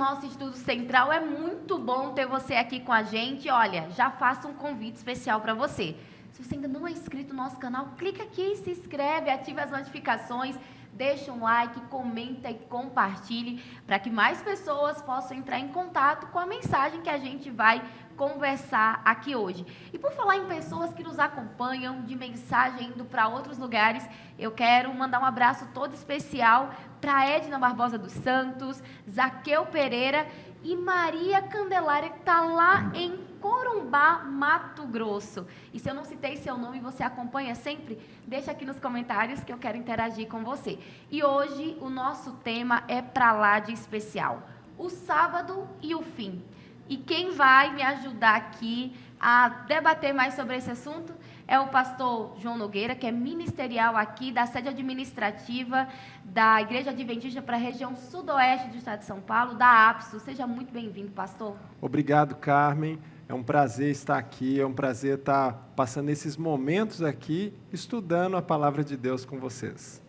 nosso estudo central. É muito bom ter você aqui com a gente. Olha, já faço um convite especial para você. Se você ainda não é inscrito no nosso canal, clica aqui, se inscreve, ativa as notificações, deixa um like, comenta e compartilhe para que mais pessoas possam entrar em contato com a mensagem que a gente vai conversar aqui hoje. E por falar em pessoas que nos acompanham de mensagem indo para outros lugares, eu quero mandar um abraço todo especial para Edna Barbosa dos Santos, Zaqueu Pereira e Maria Candelária, que está lá em Corumbá, Mato Grosso. E se eu não citei seu nome e você acompanha sempre, deixa aqui nos comentários que eu quero interagir com você. E hoje o nosso tema é pra lá de especial: o sábado e o fim. E quem vai me ajudar aqui a debater mais sobre esse assunto é o pastor João Nogueira, que é ministerial aqui da sede administrativa da Igreja Adventista para a região sudoeste do estado de São Paulo, da APSU. Seja muito bem-vindo, pastor. Obrigado, Carmen. É um prazer estar aqui, é um prazer estar passando esses momentos aqui, estudando a palavra de Deus com vocês.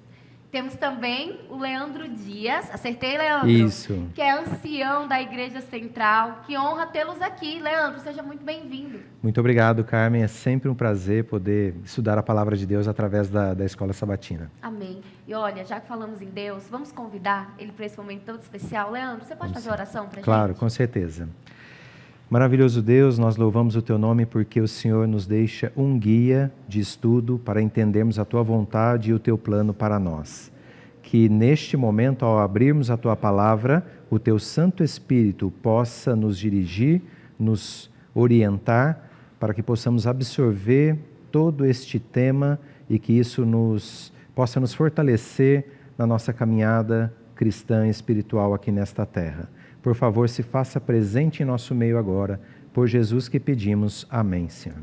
Temos também o Leandro Dias, acertei, Leandro? Isso. Que é ancião da Igreja Central. Que honra tê-los aqui. Leandro, seja muito bem-vindo. Muito obrigado, Carmen. É sempre um prazer poder estudar a palavra de Deus através da Escola Sabatina. Amém. E olha, já que falamos em Deus, vamos convidar ele para esse momento tão especial. Leandro, você pode fazer a oração para a gente? Claro, com certeza. Maravilhoso Deus, nós louvamos o Teu nome porque o Senhor nos deixa um guia de estudo para entendermos a Tua vontade e o Teu plano para nós. Que neste momento, ao abrirmos a Tua palavra, o Teu Santo Espírito possa nos dirigir, nos orientar, para que possamos absorver todo este tema e que isso possa nos fortalecer na nossa caminhada cristã e espiritual aqui nesta terra. Por favor, se faça presente em nosso meio agora. Por Jesus que pedimos. Amém, Senhor.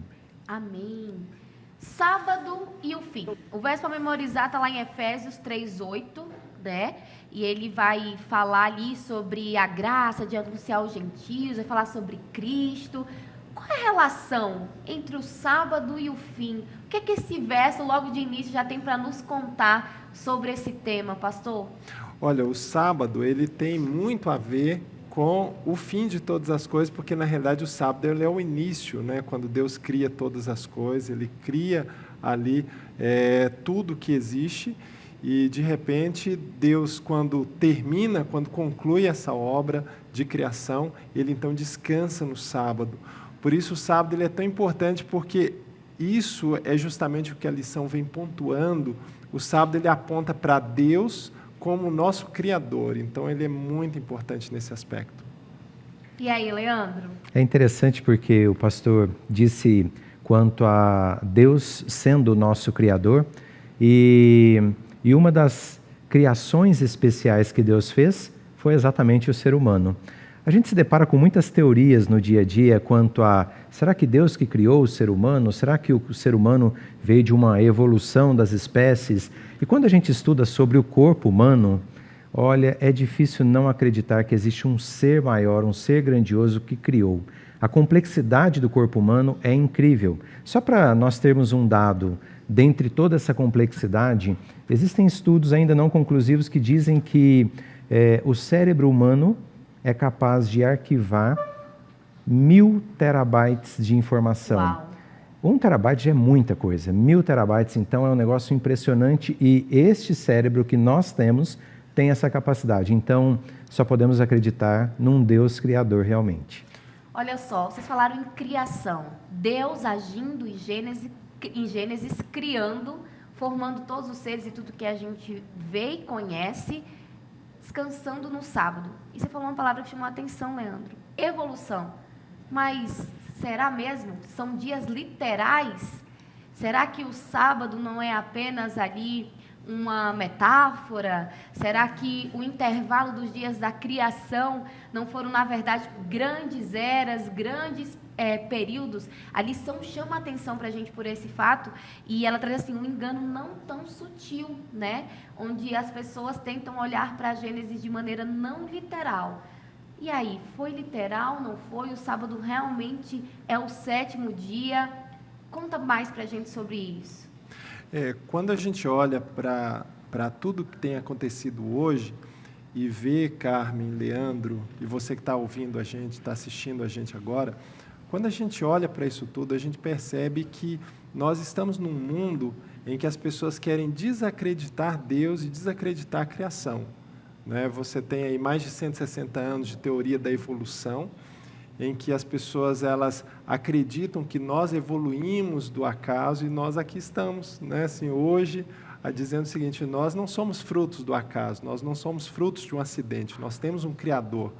Amém. Sábado e o fim. O verso para memorizar está lá em Efésios 3:8, né? E ele vai falar ali sobre a graça de anunciar os gentios, vai falar sobre Cristo. Qual é a relação entre o sábado e o fim? O que é que esse verso, logo de início, já tem para nos contar sobre esse tema, pastor? Olha, o sábado, ele tem muito a ver com o fim de todas as coisas, porque, na realidade, o sábado ele é o início, né? Quando Deus cria todas as coisas, Ele cria ali tudo que existe, e, de repente, Deus, quando conclui essa obra de criação, Ele, então, descansa no sábado. Por isso, o sábado ele é tão importante, porque isso é justamente o que a lição vem pontuando. O sábado ele aponta para Deus como o nosso Criador. Então, ele é muito importante nesse aspecto. E aí, Leandro? É interessante porque o pastor disse quanto a Deus sendo o nosso Criador, e uma das criações especiais que Deus fez foi exatamente o ser humano. A gente se depara com muitas teorias no dia a dia quanto a: será que Deus que criou o ser humano? Será que o ser humano veio de uma evolução das espécies? E quando a gente estuda sobre o corpo humano, olha, é difícil não acreditar que existe um ser maior, um ser grandioso que criou. A complexidade do corpo humano é incrível. Só para nós termos um dado, dentre toda essa complexidade, existem estudos ainda não conclusivos que dizem que o cérebro humano é capaz de arquivar 1000 terabytes de informação. Uau. 1 terabyte já é muita coisa. 1000 terabytes, então, é um negócio impressionante, e este cérebro que nós temos tem essa capacidade. Então, só podemos acreditar num Deus criador realmente. Olha só, vocês falaram em criação. Deus agindo em Gênesis, criando, formando todos os seres e tudo que a gente vê e conhece, descansando no sábado. E você falou uma palavra que chamou a atenção, Leandro: evolução. Mas será mesmo? São dias literais? Será que o sábado não é apenas ali uma metáfora? Será que o intervalo dos dias da criação não foram, na verdade, grandes eras, grandes períodos? A lição chama a atenção para a gente por esse fato, e ela traz assim um engano não tão sutil, né? Onde as pessoas tentam olhar para a Gênesis de maneira não literal. E aí, foi literal, não foi? O sábado realmente é o 7º dia? Conta mais para a gente sobre isso. Quando a gente olha para tudo que tem acontecido hoje, e ver, Carmen, Leandro, e você que está ouvindo a gente, está assistindo a gente agora, quando a gente olha para isso tudo, a gente percebe que nós estamos num mundo em que as pessoas querem desacreditar Deus e desacreditar a criação. Né? Você tem aí mais de 160 anos de teoria da evolução, em que as pessoas elas acreditam que nós evoluímos do acaso e nós aqui estamos, né? Assim, hoje, dizendo o seguinte: nós não somos frutos do acaso, nós não somos frutos de um acidente, nós temos um Criador.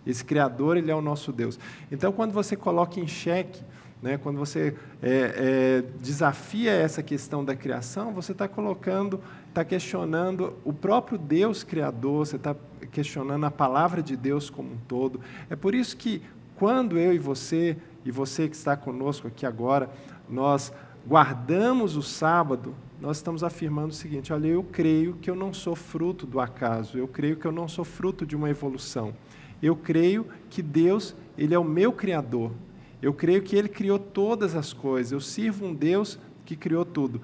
Esse Criador, ele é o nosso Deus. Então, quando você coloca em xeque, né, quando você desafia essa questão da criação, você está questionando o próprio Deus Criador, você está questionando a palavra de Deus como um todo. É por isso que, quando eu e você que está conosco aqui agora, nós guardamos o sábado, nós estamos afirmando o seguinte: olha, eu creio que eu não sou fruto do acaso, eu creio que eu não sou fruto de uma evolução. Eu creio que Deus, Ele é o meu Criador. Eu creio que Ele criou todas as coisas. Eu sirvo um Deus que criou tudo.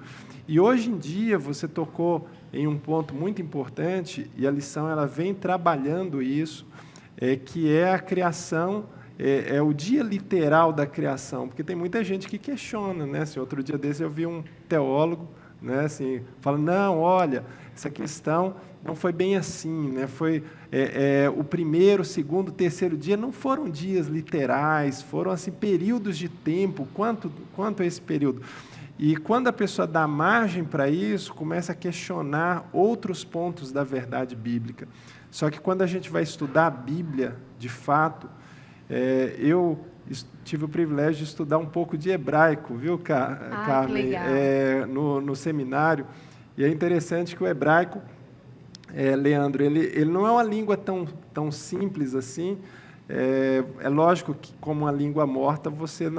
E hoje em dia, você tocou em um ponto muito importante, e a lição ela vem trabalhando isso, que é a criação, é o dia literal da criação, porque tem muita gente que questiona, né? Assim, outro dia desse eu vi um teólogo, né, assim, falando: não, olha, essa questão não foi bem assim, né? Foi o primeiro, segundo, terceiro dia não foram dias literais, foram assim períodos de tempo. Quanto é esse período? E quando a pessoa dá margem para isso, começa a questionar outros pontos da verdade bíblica. Só que quando a gente vai estudar a Bíblia, de fato, eu tive o privilégio de estudar um pouco de hebraico, viu, Carmen? No seminário. E é interessante que o hebraico, Leandro, ele não é uma língua tão simples assim. É lógico que, como uma língua morta, você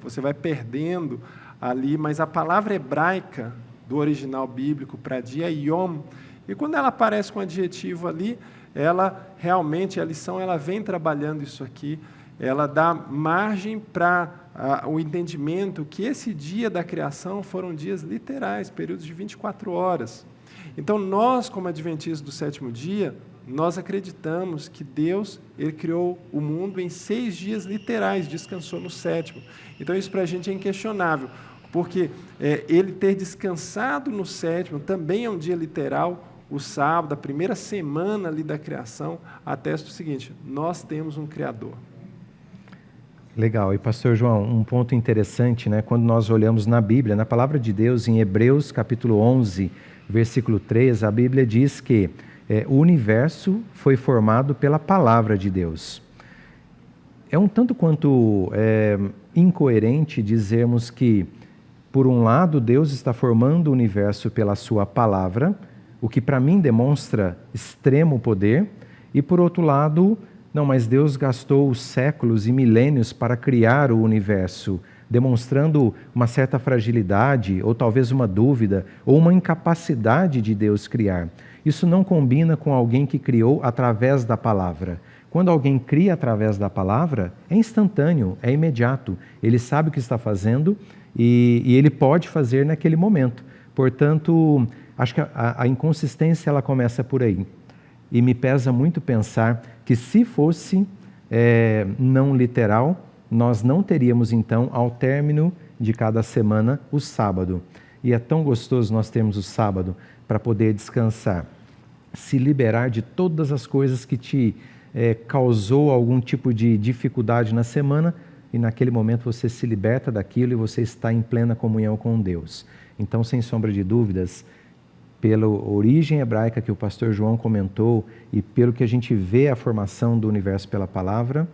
você vai perdendo ali, mas a palavra hebraica do original bíblico para dia é yom, e quando ela aparece com adjetivo ali, ela realmente, a lição ela vem trabalhando isso aqui, ela dá margem para o entendimento que esse dia da criação foram dias literais, períodos de 24 horas. Então, nós, como adventistas do sétimo dia, nós acreditamos que Deus, Ele criou o mundo em 6 dias literais, descansou no sétimo. Então, isso para a gente é inquestionável, porque Ele ter descansado no sétimo também é um dia literal. O sábado, a primeira semana ali da criação, atesta o seguinte: nós temos um Criador. Legal. E, pastor João, um ponto interessante, né? Quando nós olhamos na Bíblia, na palavra de Deus, em Hebreus capítulo 11, versículo 3, a Bíblia diz que o universo foi formado pela palavra de Deus. É um tanto quanto incoerente dizermos que, por um lado, Deus está formando o universo pela sua palavra, o que para mim demonstra extremo poder, e por outro lado, não, mas Deus gastou séculos e milênios para criar o universo, demonstrando uma certa fragilidade, ou talvez uma dúvida, ou uma incapacidade de Deus criar. Isso não combina com alguém que criou através da palavra. Quando alguém cria através da palavra, é instantâneo, é imediato. Ele sabe o que está fazendo e ele pode fazer naquele momento. Portanto, acho que a inconsistência ela começa por aí. E me pesa muito pensar que, se fosse não literal, nós não teríamos então, ao término de cada semana, o sábado. E é tão gostoso nós termos o sábado para poder descansar, se liberar de todas as coisas que te causou algum tipo de dificuldade na semana, e naquele momento você se liberta daquilo e você está em plena comunhão com Deus. Então, sem sombra de dúvidas, pela origem hebraica que o pastor João comentou e pelo que a gente vê a formação do universo pela palavra,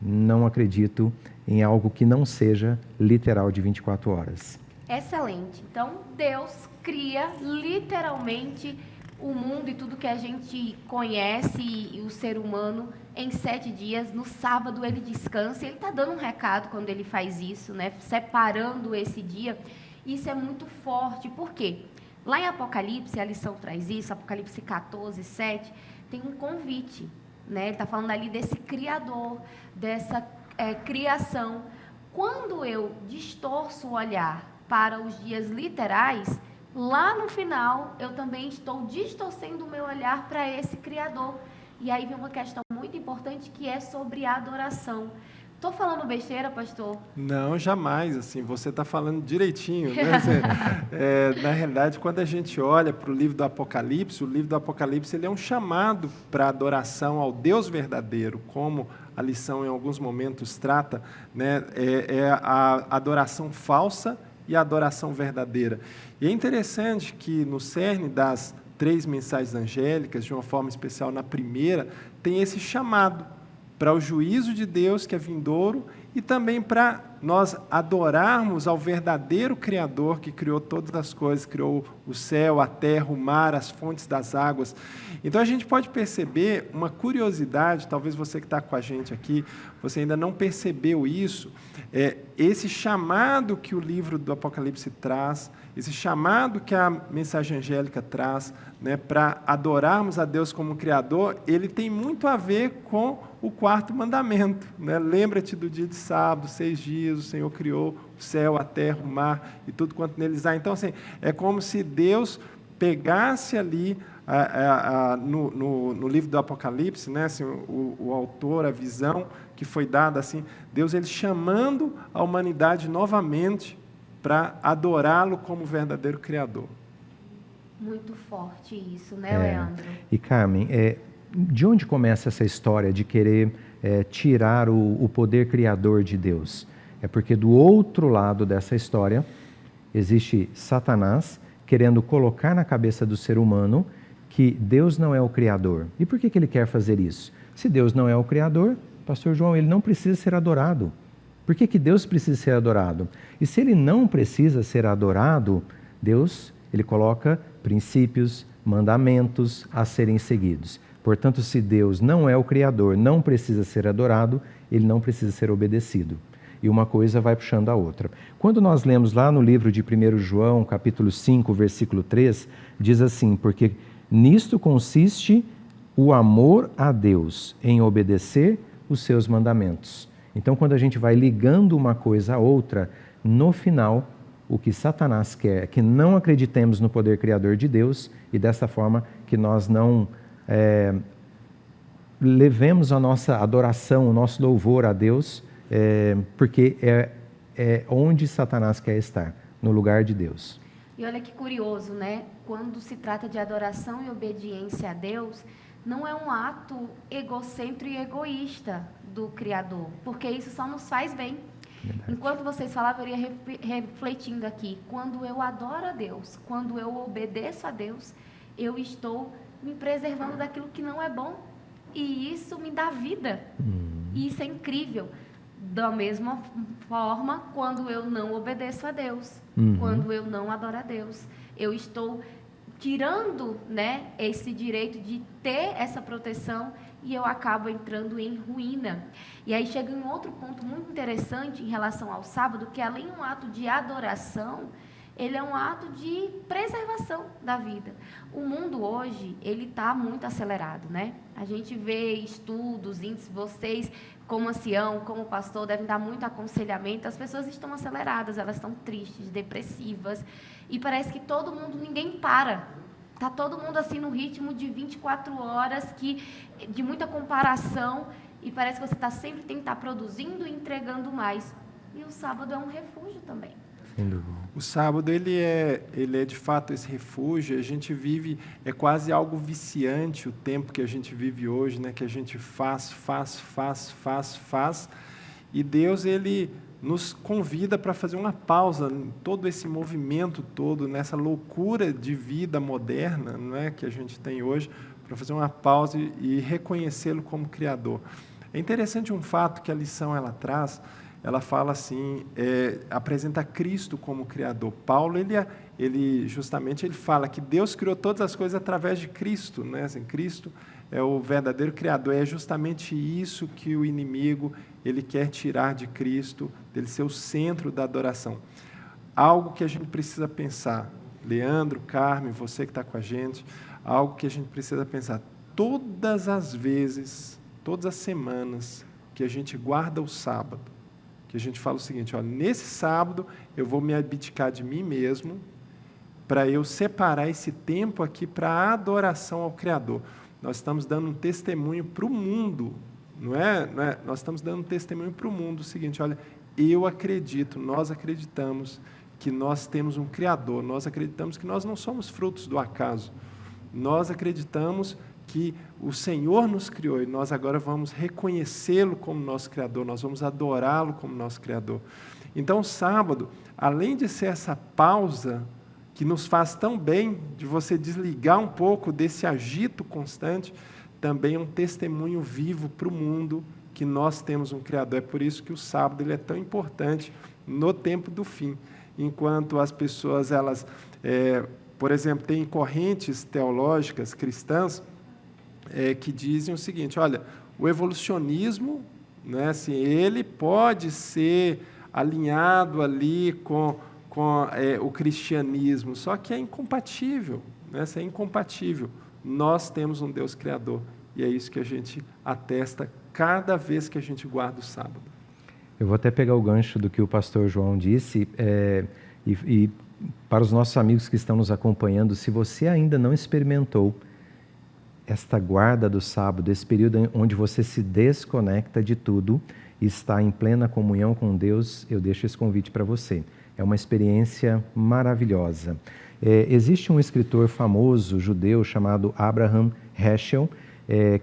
não acredito em algo que não seja literal de 24 horas. Excelente. Então, Deus cria literalmente o mundo e tudo que a gente conhece e o ser humano em 7 dias. No sábado ele descansa. Ele está dando um recado quando ele faz isso, né? Separando esse dia. Isso é muito forte. Por quê? Lá em Apocalipse, a lição traz isso, Apocalipse 14, 7, tem um convite, né? Ele está falando ali desse Criador, dessa criação. Quando eu distorço o olhar para os dias literais, lá no final eu também estou distorcendo o meu olhar para esse Criador. E aí vem uma questão muito importante que é sobre a adoração. Estou falando besteira, pastor? Não, jamais, assim, você está falando direitinho, né? Na realidade, quando a gente olha para o livro do Apocalipse, o livro do Apocalipse ele é um chamado para adoração ao Deus verdadeiro, como a lição em alguns momentos trata, né? É a adoração falsa e a adoração verdadeira. E é interessante que no cerne das 3 mensagens angélicas, de uma forma especial na primeira, tem esse chamado para o juízo de Deus que é vindouro e também para nós adorarmos ao verdadeiro Criador que criou todas as coisas, criou o céu, a terra, o mar, as fontes das águas. Então a gente pode perceber uma curiosidade, talvez você que está com a gente aqui, você ainda não percebeu isso, esse chamado que o livro do Apocalipse traz, esse chamado que a mensagem angélica traz, né, para adorarmos a Deus como Criador, ele tem muito a ver com o 4º mandamento, né? Lembra-te do dia de sábado, 6 dias, o Senhor criou o céu, a terra, o mar e tudo quanto neles há. Então, assim, é como se Deus pegasse ali no livro do Apocalipse, né, assim, o autor, a visão que foi dada, assim, Deus ele chamando a humanidade novamente para adorá-lo como verdadeiro Criador. Muito forte isso, né, Leandro? E Carmen, de onde começa essa história de querer tirar o poder criador de Deus? É porque do outro lado dessa história existe Satanás querendo colocar na cabeça do ser humano que Deus não é o Criador. E por que ele quer fazer isso? Se Deus não é o Criador, Pastor João, ele não precisa ser adorado. Por que Deus precisa ser adorado? E se ele não precisa ser adorado, Deus, ele coloca princípios, mandamentos a serem seguidos. Portanto, se Deus não é o Criador, não precisa ser adorado, ele não precisa ser obedecido. E uma coisa vai puxando a outra. Quando nós lemos lá no livro de 1 João, capítulo 5, versículo 3, diz assim, porque nisto consiste o amor a Deus, em obedecer os seus mandamentos. Então, quando a gente vai ligando uma coisa a outra, no final, o que Satanás quer é que não acreditemos no poder criador de Deus e dessa forma que nós não levemos a nossa adoração, o nosso louvor a Deus, porque é onde Satanás quer estar, no lugar de Deus. E olha que curioso, né? Quando se trata de adoração e obediência a Deus, não é um ato egocêntrico e egoísta do Criador, porque isso só nos faz bem. Verdade. Enquanto vocês falavam, eu ia refletindo aqui. Quando eu adoro a Deus, quando eu obedeço a Deus, eu estou me preservando daquilo que não é bom. E isso me dá vida. E isso é incrível. Da mesma forma, quando eu não obedeço a Deus, quando eu não adoro a Deus, eu estou tirando, né, esse direito de ter essa proteção e eu acabo entrando em ruína. E aí chega um outro ponto muito interessante em relação ao sábado, que além de um ato de adoração, ele é um ato de preservação da vida. O mundo hoje, ele está muito acelerado, né? A gente vê estudos, índices, vocês, como ancião, como pastor, devem dar muito aconselhamento. As pessoas estão aceleradas, elas estão tristes, depressivas, e parece que todo mundo, ninguém para. Está todo mundo assim no ritmo de 24 horas, de muita comparação, e parece que você sempre tem que estar produzindo e entregando mais. E o sábado é um refúgio também. O sábado, ele é de fato esse refúgio. A gente vive, é quase algo viciante o tempo que a gente vive hoje, né? Que a gente faz, e Deus, ele nos convida para fazer uma pausa em todo esse movimento todo, nessa loucura de vida moderna, não é, que a gente tem hoje, para fazer uma pausa e reconhecê-lo como Criador. É interessante um fato que a lição ela traz. Ela fala assim, apresenta Cristo como Criador. Paulo, ele justamente fala que Deus criou todas as coisas através de Cristo, né? Assim, Cristo é o verdadeiro Criador. É justamente isso que o inimigo ele quer tirar de Cristo, dele ser o centro da adoração. Algo que a gente precisa pensar, Leandro, Carmen, você que está com a gente, algo que a gente precisa pensar. Todas as vezes, todas as semanas que a gente guarda o sábado, que a gente fala o seguinte, ó, nesse sábado eu vou me abdicar de mim mesmo para eu separar esse tempo aqui para a adoração ao Criador. Nós estamos dando um testemunho para o mundo, não é? Nós estamos dando um testemunho para o mundo, o seguinte, olha, eu acredito, nós acreditamos que nós temos um Criador, nós acreditamos que nós não somos frutos do acaso, nós acreditamos que o Senhor nos criou e nós agora vamos reconhecê-lo como nosso Criador, nós vamos adorá-lo como nosso Criador. Então, o sábado, além de ser essa pausa que nos faz tão bem, de você desligar um pouco desse agito constante, também é um testemunho vivo para o mundo que nós temos um Criador. É por isso que o sábado ele é tão importante no tempo do fim. Enquanto as pessoas, elas, por exemplo, têm correntes teológicas cristãs que dizem o seguinte, olha, o evolucionismo, né, assim, ele pode ser alinhado ali com o cristianismo, só que é incompatível, né, é incompatível. Nós temos um Deus Criador, e é isso que a gente atesta cada vez que a gente guarda o sábado. Eu vou até pegar o gancho do que o pastor João disse, e para os nossos amigos que estão nos acompanhando, se você ainda não experimentou esta guarda do sábado, esse período onde você se desconecta de tudo e está em plena comunhão com Deus, eu deixo esse convite para você. É uma experiência maravilhosa. Existe um escritor famoso judeu chamado Abraham Heschel,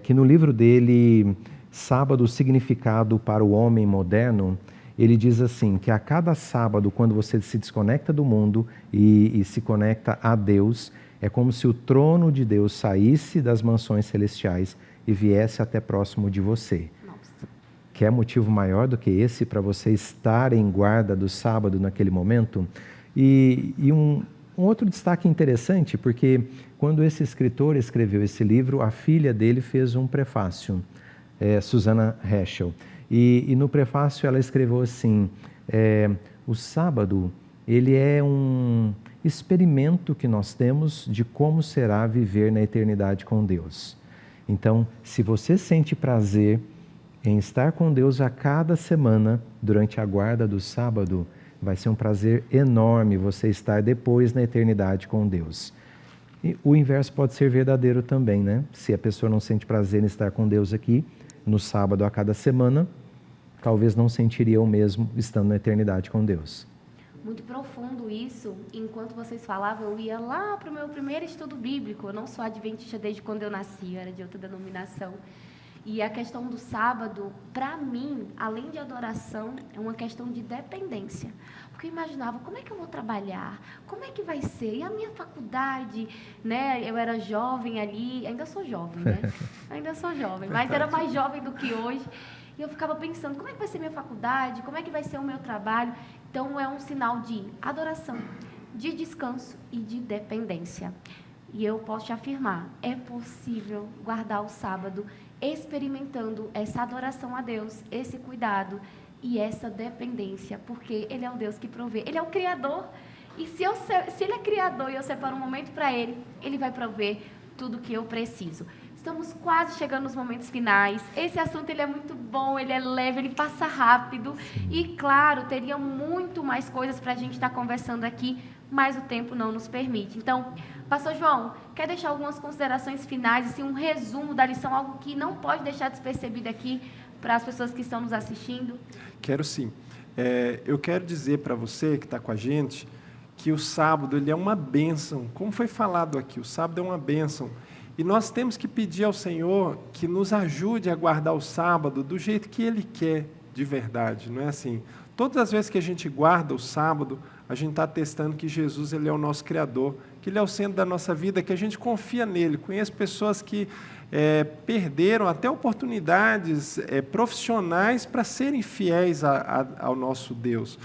que no livro dele, Sábado, o Significado para o Homem Moderno, ele diz assim, que a cada sábado, quando você se desconecta do mundo e se conecta a Deus, é como se o trono de Deus saísse das mansões celestiais e viesse até próximo de você. Nossa. Quer motivo maior do que esse para você estar em guarda do sábado naquele momento? E um outro destaque interessante, porque quando esse escritor escreveu esse livro, a filha dele fez um prefácio, Susana Heschel. E no prefácio ela escreveu assim, o sábado ele é um experimento que nós temos de como será viver na eternidade com Deus. Então, se você sente prazer em estar com Deus a cada semana, durante a guarda do sábado, vai ser um prazer enorme você estar depois na eternidade com Deus. E o inverso pode ser verdadeiro também, né? Se a pessoa não sente prazer em estar com Deus aqui, no sábado a cada semana, talvez não sentiria o mesmo estando na eternidade com Deus. Muito profundo isso. Enquanto vocês falavam, eu ia lá para o meu primeiro estudo bíblico. Eu não sou adventista desde quando eu nasci, eu era de outra denominação. E a questão do sábado, para mim, além de adoração, é uma questão de dependência. Porque eu imaginava, como é que eu vou trabalhar? Como é que vai ser? E a minha faculdade, né? Eu era jovem ali, ainda sou jovem, né? Ainda sou jovem, mas era mais jovem do que hoje. E eu ficava pensando, como é que vai ser minha faculdade? Como é que vai ser o meu trabalho? Então, é um sinal de adoração, de descanso e de dependência. E eu posso te afirmar, é possível guardar o sábado experimentando essa adoração a Deus, esse cuidado e essa dependência, porque Ele é o Deus que provê. Ele é o Criador. E se Ele é Criador e eu separo um momento para Ele, Ele vai prover tudo o que eu preciso. Estamos quase chegando nos momentos finais. Esse assunto ele é muito bom, ele é leve, ele passa rápido. E, claro, teria muito mais coisas para a gente estar conversando aqui, mas o tempo não nos permite. Então, Pastor João, quer deixar algumas considerações finais, assim, um resumo da lição, algo que não pode deixar despercebido aqui para as pessoas que estão nos assistindo? Quero sim. Eu quero dizer para você que está com a gente que o sábado ele é uma bênção. Como foi falado aqui, o sábado é uma bênção. E nós temos que pedir ao Senhor que nos ajude a guardar o sábado do jeito que Ele quer, de verdade. Não é assim? Todas as vezes que a gente guarda o sábado, a gente está atestando que Jesus ele é o nosso Criador, que Ele é o centro da nossa vida, que a gente confia nele. Conheço pessoas que perderam até oportunidades profissionais para serem fiéis ao nosso Deus.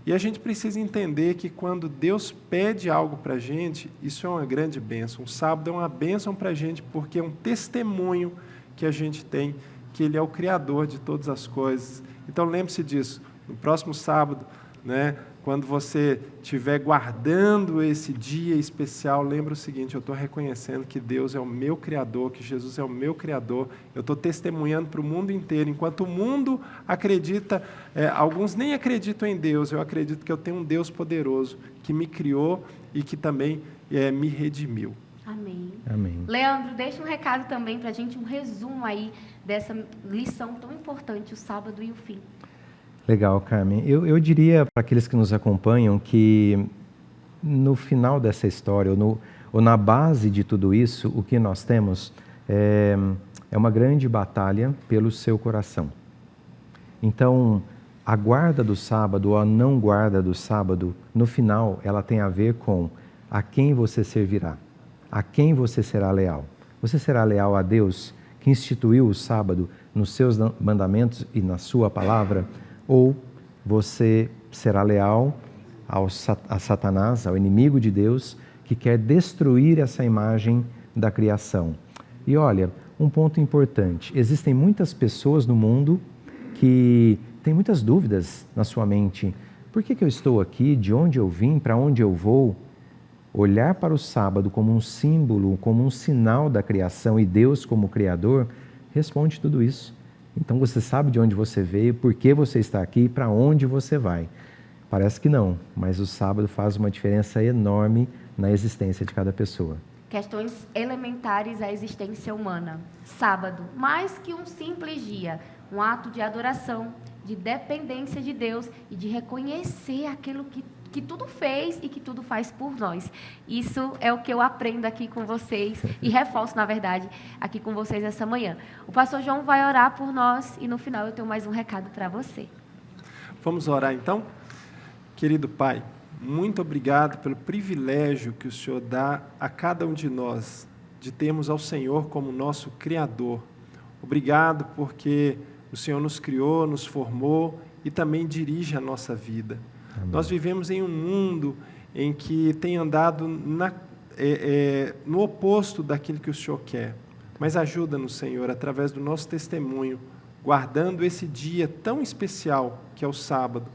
E a gente precisa entender que quando Deus pede algo para a gente, isso é uma grande bênção. O sábado é uma bênção para a gente porque é um testemunho que a gente tem, que Ele é o Criador de todas as coisas. Então lembre-se disso, no próximo sábado, né, Quando você estiver guardando esse dia especial, lembra o seguinte: eu estou reconhecendo que Deus é o meu Criador, que Jesus é o meu Criador. Eu estou testemunhando para o mundo inteiro. Enquanto o mundo acredita, alguns nem acreditam em Deus, eu acredito que eu tenho um Deus poderoso que me criou e que também me redimiu. Amém. Amém. Leandro, deixa um recado também para a gente, um resumo aí dessa lição tão importante, o sábado e o fim. Legal, Carmen. Eu diria para aqueles que nos acompanham que no final dessa história, ou na base de tudo isso, o que nós temos é uma grande batalha pelo seu coração. Então, a guarda do sábado ou a não guarda do sábado, no final, ela tem a ver com a quem você servirá, a quem você será leal. Você será leal a Deus, que instituiu o sábado nos seus mandamentos e na sua palavra, ou você será leal a Satanás, ao inimigo de Deus, que quer destruir essa imagem da criação. E olha, um ponto importante: existem muitas pessoas no mundo que têm muitas dúvidas na sua mente. Por que eu estou aqui? De onde eu vim? Para onde eu vou? Olhar para o sábado como um símbolo, como um sinal da criação e Deus como Criador, responde tudo isso. Então você sabe de onde você veio, por que você está aqui e para onde você vai. Parece que não, mas o sábado faz uma diferença enorme na existência de cada pessoa. Questões elementares à existência humana. Sábado, mais que um simples dia, um ato de adoração, de dependência de Deus e de reconhecer aquilo que tudo fez e que tudo faz por nós. Isso é o que eu aprendo aqui com vocês e reforço, na verdade, aqui com vocês essa manhã. O pastor João vai orar por nós e no final eu tenho mais um recado para você. Vamos orar então? Querido Pai, muito obrigado pelo privilégio que o Senhor dá a cada um de nós de termos ao Senhor como nosso Criador. Obrigado porque o Senhor nos criou, nos formou e também dirige a nossa vida. Amém. Nós vivemos em um mundo em que tem andado no oposto daquilo que o Senhor quer. Mas ajuda-nos, Senhor, através do nosso testemunho, guardando esse dia tão especial que é o sábado,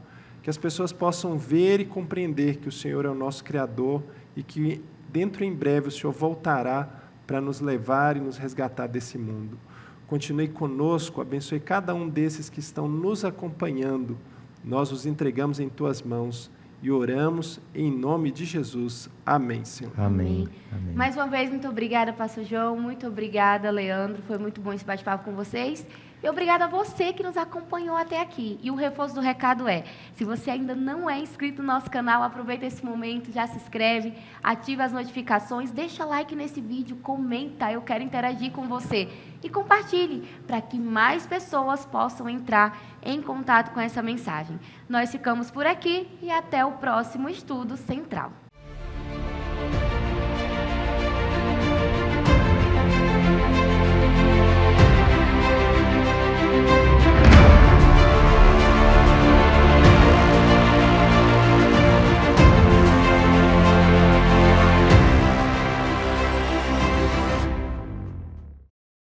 que as pessoas possam ver e compreender que o Senhor é o nosso Criador e que dentro em breve o Senhor voltará para nos levar e nos resgatar desse mundo. Continue conosco, abençoe cada um desses que estão nos acompanhando. Nós os entregamos em Tuas mãos e oramos em nome de Jesus. Amém, Senhor. Amém. Amém. Mais uma vez, muito obrigada, pastor João. Muito obrigada, Leandro. Foi muito bom esse bate-papo com vocês. E obrigada a você que nos acompanhou até aqui. E o reforço do recado é, se você ainda não é inscrito no nosso canal, aproveita esse momento, já se inscreve, ativa as notificações, deixa like nesse vídeo, comenta, eu quero interagir com você. E compartilhe, para que mais pessoas possam entrar em contato com essa mensagem. Nós ficamos por aqui e até o próximo Estudo Central.